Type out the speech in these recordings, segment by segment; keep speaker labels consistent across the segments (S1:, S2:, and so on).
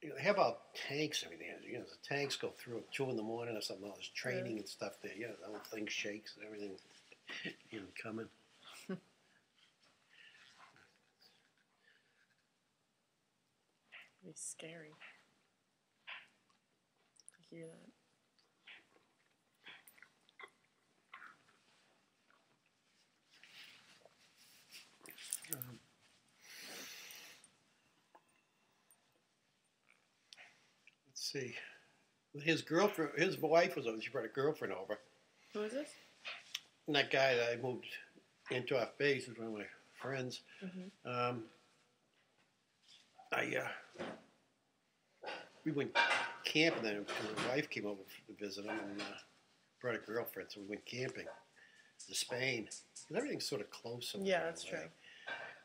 S1: they have all tanks and everything. You know, the tanks go through at 2 in the morning or something. All this training and stuff there. Yeah, the whole thing shakes and everything. Coming.
S2: It'd be scary to hear that.
S1: Let's see. His girlfriend, his wife was over. She brought a girlfriend over.
S2: Who is this?
S1: And that guy that I moved into off base was one of my friends.
S2: Mm-hmm.
S1: We went camping then. My wife came over to visit him and brought a girlfriend, so we went camping to Spain. And everything's sort of close.
S2: Yeah, that's true.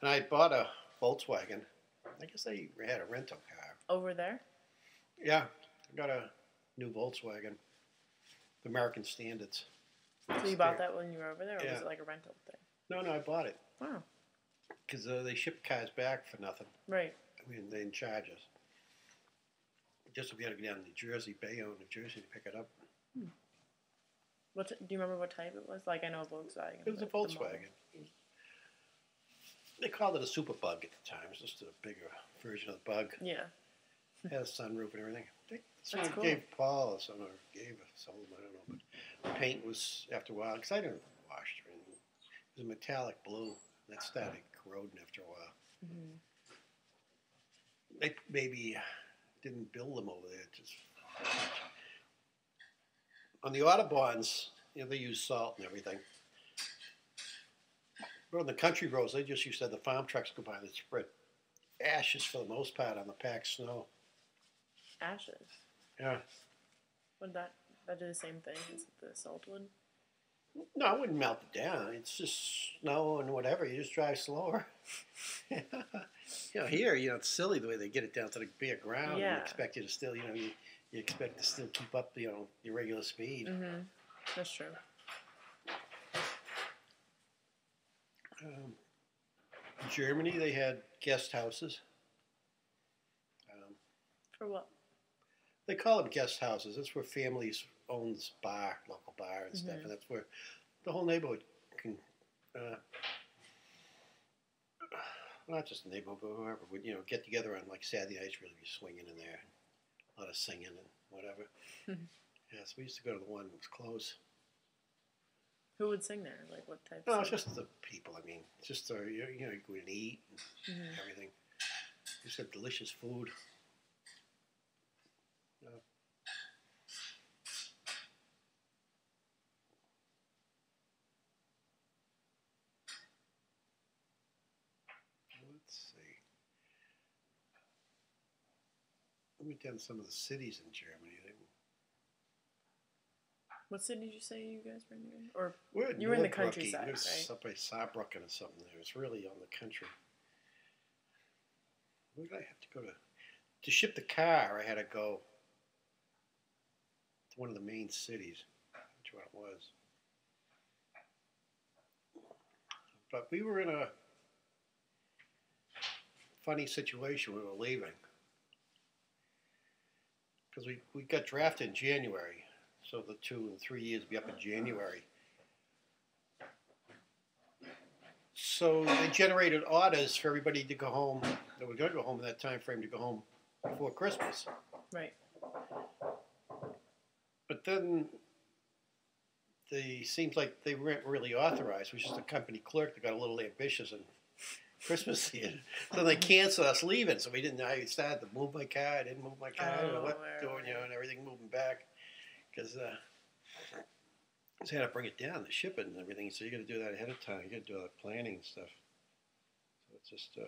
S1: And I bought a Volkswagen. I guess they had a rental car.
S2: Over there?
S1: Yeah, I got a new Volkswagen, the American standards.
S2: So you bought that when you were over there, or
S1: Yeah.
S2: was it like a rental thing?
S1: No, I bought it.
S2: Wow.
S1: Because they ship cars back for nothing.
S2: Right.
S1: I mean, they didn't charge us. Just if we had to go down to New Jersey, Bayonne, New Jersey to pick it up.
S2: Hmm. Do you remember what type it was? Like, I know Volkswagen.
S1: It was a Volkswagen. They called it a super bug at the time. It was just a bigger version of the bug.
S2: Yeah.
S1: It had a sunroof and everything.
S2: That's cool.
S1: Gave Paul or someone, or gave someone, I don't know. But the paint was, after a while, because I didn't wash it. It was a metallic blue. That started corroding after a while.
S2: Mm-hmm.
S1: They maybe didn't build them over there. Just on the Autobahns, they use salt and everything. But on the country roads, they just used to have the farm trucks go by and spread ashes for the most part on the packed snow.
S2: Ashes?
S1: Yeah.
S2: Would that do the same thing as the salt would?
S1: No, I wouldn't melt it down. It's just snow and whatever. You just drive slower. Here, it's silly the way they get it down to the bare ground.
S2: Yeah.
S1: And expect you to still, you expect to still keep up, your regular speed.
S2: Mm-hmm. That's true.
S1: In Germany, they had guest houses.
S2: For what?
S1: They call them guest houses. That's where families own this local bar and stuff,
S2: Mm-hmm.
S1: and that's where the whole neighborhood can, not just the neighborhood, but whoever would, get together on like Saturday nights, really be swinging in there, a lot of singing and whatever. Yeah, so we used to go to the one that was close.
S2: Who would sing there? Like what type?
S1: No, it's just the people. I mean, it's just you go and eat and
S2: Mm-hmm.
S1: everything. Just had delicious food. Let's see. Let me down some of the cities in Germany.
S2: What city did you say you guys were in? Or
S1: We're
S2: you were in the
S1: Nordbrücke.
S2: countryside,
S1: It was
S2: right?
S1: up by Saarbrücken or something there. It's really on the country. Where did I have to go to ship the car? I had to go to one of the main cities. Which one it was? But we were in a funny situation when we were leaving because we got drafted in January. So the 2 and 3 years will be up in January. So they generated orders for everybody to go home. That were going to go home in that time frame to go home before Christmas.
S2: Right.
S1: But then seems like they weren't really authorized. It was just a company clerk that got a little ambitious and Christmas season. So they canceled us leaving. So we didn't. I started to move my car. I didn't move my car. I don't know what doing, and everything moving back. Because had to bring it down, the shipping and everything. So you got to do that ahead of time. You got to do all the planning and stuff. So it's just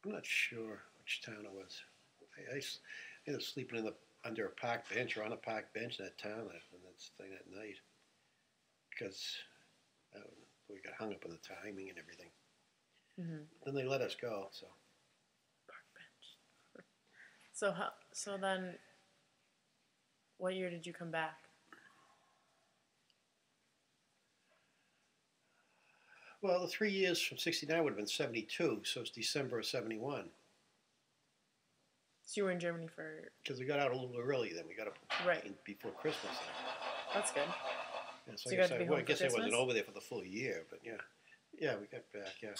S1: I'm not sure which town it was. I ended up sleeping under a park bench or on a park bench in that town that night because we got hung up on the timing and everything.
S2: Mm-hmm.
S1: Then they let us go. So
S2: park bench. So then, what year did you come back?
S1: Well, the 3 years from 69 would have been 72, so it's December of 71.
S2: So you were in Germany for...
S1: Because we got out a little early then. We got up before Christmas.
S2: That's good.
S1: Yeah,
S2: So you got to be home
S1: I guess
S2: for
S1: I wasn't
S2: Christmas?
S1: over there for the full year, but yeah. Yeah, we got back, yeah.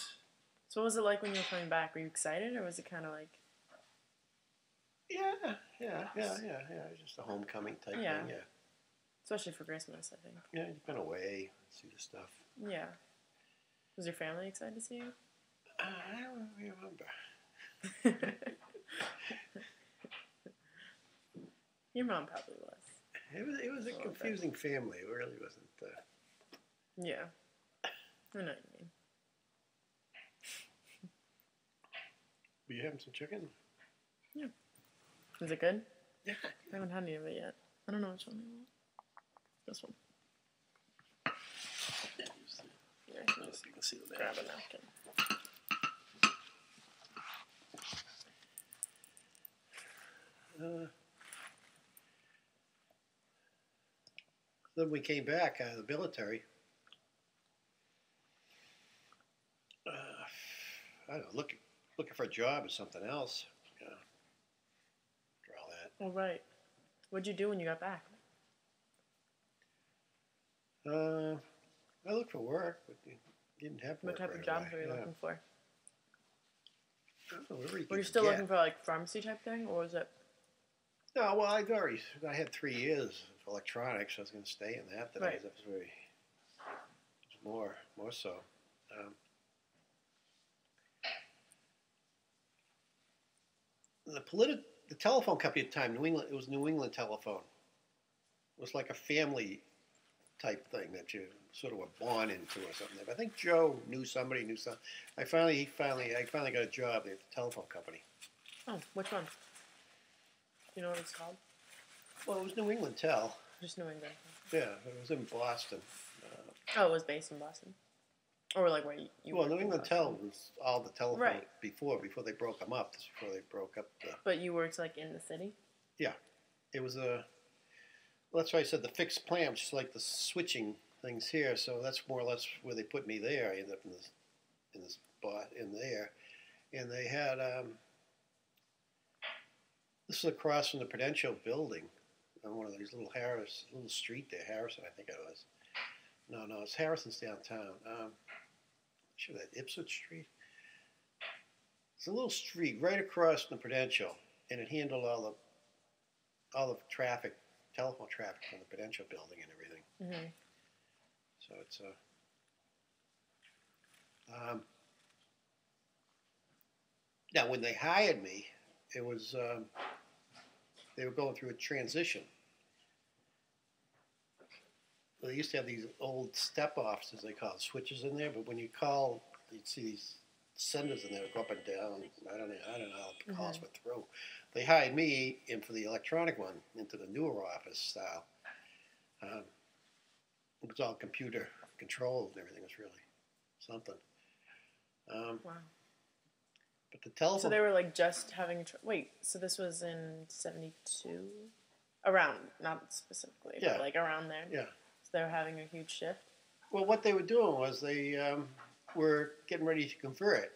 S2: So what was it like when you were coming back? Were you excited, or was it kind of like...
S1: Yeah. Just a homecoming type thing, yeah.
S2: Especially for Christmas, I think.
S1: Yeah, you've been away, see the stuff.
S2: Yeah. Was your family excited to see you?
S1: I don't remember.
S2: Your mom probably was.
S1: It was a confusing family. It really wasn't.
S2: Yeah. I know what you mean.
S1: Were you having some chicken?
S2: Yeah. Is it good?
S1: Yeah.
S2: I haven't had any of it yet. I don't know which one you want. This one. Yeah,
S1: You can see the
S2: grab a napkin.
S1: Then we came back out of the military. I don't know, looking for a job or something else. For all that.
S2: Oh, right. What'd you do when you got back?
S1: I looked for work, but didn't have work.
S2: What type of
S1: right
S2: jobs
S1: away.
S2: were you looking for?
S1: I don't know, whatever you
S2: Were you
S1: could
S2: still
S1: get.
S2: looking for like pharmacy type thing, or was it?
S1: No, well, I had 3 years of electronics. I was going to stay in that.
S2: Right.
S1: That was very more so. The telephone company at the time, New England, it was New England Telephone. It was like a family type thing that you sort of were born into or something. I think Joe knew somebody, I finally got a job at the telephone company.
S2: Oh, which one? Do you know what it's called?
S1: Well, it was New England Tel.
S2: Just New England.
S1: Yeah, it was in Boston.
S2: Oh, it was based in Boston, or like where you?
S1: Well,
S2: worked
S1: New
S2: in
S1: England
S2: Boston?
S1: Tel was all the telephone
S2: Right.
S1: before they broke them up. This is before they broke up the.
S2: But you worked like in the city.
S1: Yeah, it was a. Well, that's why I said the fixed plan, just like the switching things here. So that's more or less where they put me there. I ended up in this spot in there, and they had. This is across from the Prudential building, on one of these little street there, Harrison, I think it was. No, it's Harrison's downtown. Sure, that Ipswich Street. It's a little street right across from the Prudential, and it handled all the traffic, telephone traffic from the Prudential building and everything.
S2: Mm-hmm.
S1: So it's now when they hired me, it was they were going through a transition. Well, they used to have these old step-offs, as they call it, switches in there. But when you call, you'd see these senders in there go up and down. I don't know how the calls went through. They hired me in for the electronic one into the newer office style. It was all computer controlled and everything. It was really something.
S2: Wow.
S1: But the telephone.
S2: So they were like just having. Wait, so this was in '72? Around, not specifically,
S1: Yeah.
S2: but like around there.
S1: Yeah.
S2: So they were having a huge shift.
S1: Well, what they were doing was they were getting ready to convert,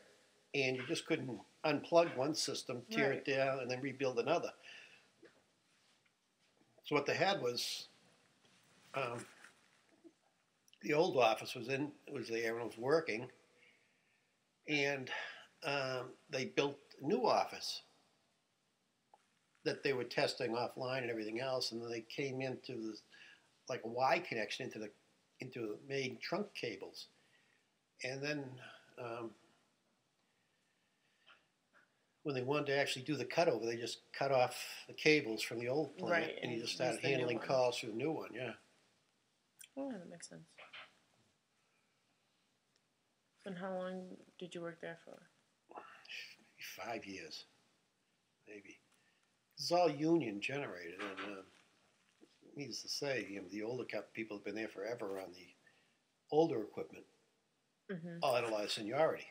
S1: and you just couldn't unplug one system, tear it down, and then rebuild another. So what they had was the old office was there, everyone was working, and they built a new office that they were testing offline and everything else, and then they came into like a Y connection into the main trunk cables, and then when they wanted to actually do the cutover, they just cut off the cables from the old plant,
S2: Right,
S1: and you
S2: and
S1: just
S2: use
S1: started
S2: the new
S1: handling
S2: one.
S1: calls through the new one. Yeah.
S2: Oh, that makes sense. And how long did you work there for?
S1: 5 years, maybe. It's all union generated, and needless to say, the older people have been there forever on the older equipment.
S2: Mm-hmm.
S1: All had a lot of seniority.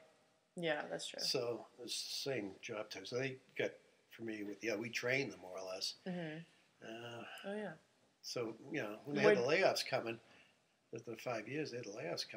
S2: Yeah, that's true.
S1: So it's the same job time. So they got for me with we trained them more or less.
S2: Mm-hmm. Oh yeah.
S1: So when they had the layoffs coming, after the 5 years, they had the layoffs coming.